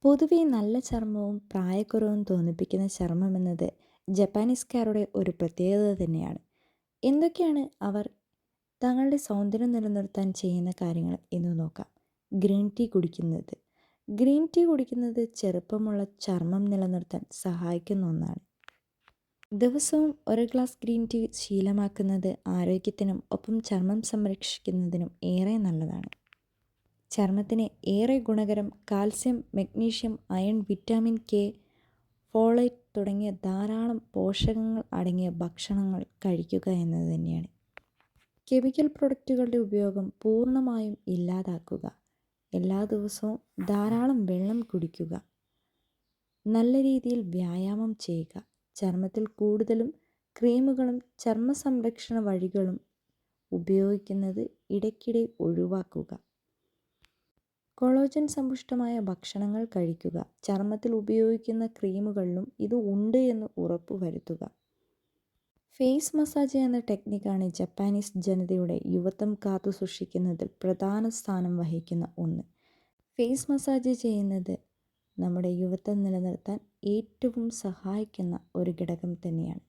പൊതുവെ നല്ല ചർമ്മവും പ്രായക്കുറവും തോന്നിപ്പിക്കുന്ന ചർമ്മമെന്നത് ജപ്പാനീസുകാരുടെ ഒരു പ്രത്യേകത തന്നെയാണ്. എന്തൊക്കെയാണ് അവർ തങ്ങളുടെ സൗന്ദര്യം നിലനിർത്താൻ ചെയ്യുന്ന കാര്യങ്ങൾ എന്ന് നോക്കാം. ഗ്രീൻ ടീ കുടിക്കുന്നത്. ഗ്രീൻ ടീ കുടിക്കുന്നത് ചെറുപ്പമുള്ള ചർമ്മം നിലനിർത്താൻ സഹായിക്കുന്ന ഒന്നാണ്. ദിവസവും ഒരു ഗ്ലാസ് ഗ്രീൻ ടീ ശീലമാക്കുന്നത് ആരോഗ്യത്തിനും ഒപ്പം ചർമ്മം സംരക്ഷിക്കുന്നതിനും ഏറെ നല്ലതാണ്. ചർമ്മത്തിന് ഏറെ ഗുണകരം calcium, magnesium, iron, vitamin K, folate തുടങ്ങിയ ധാരാളം പോഷകങ്ങൾ അടങ്ങിയ ഭക്ഷണങ്ങൾ കഴിക്കുക എന്നത് തന്നെയാണ്. കെമിക്കൽ പ്രൊഡക്റ്റുകളുടെ ഉപയോഗം പൂർണ്ണമായും ഇല്ലാതാക്കുക. എല്ലാ ദിവസവും ധാരാളം വെള്ളം കുടിക്കുക. നല്ല രീതിയിൽ വ്യായാമം ചെയ്യുക. ചർമ്മത്തിൽ കൂടുതലും ക്രീമുകളും ചർമ്മ സംരക്ഷണ വഴികളും ഉപയോഗിക്കുന്നത് ഇടയ്ക്കിടെ ഒഴിവാക്കുക. കൊളാജൻ സമ്പുഷ്ടമായ ഭക്ഷണങ്ങൾ കഴിക്കുക. ചർമ്മത്തിൽ ഉപയോഗിക്കുന്ന ക്രീമുകളിലും ഇത് ഉണ്ട് എന്ന് ഉറപ്പുവരുത്തുക. ഫേസ് മസാജ് എന്ന ടെക്നിക്കാണ് ജപ്പാനീസ് ജനതയുടെ യുവത്വം കാത്തുസൂക്ഷിക്കുന്നതിൽ പ്രധാന സ്ഥാനം വഹിക്കുന്ന ഒന്ന്. ഫേസ് മസാജ് ചെയ്യുന്നത് നമ്മുടെ യുവത്വം നിലനിർത്താൻ ഏറ്റവും സഹായിക്കുന്ന ഒരു ഘടകം തന്നെയാണ്.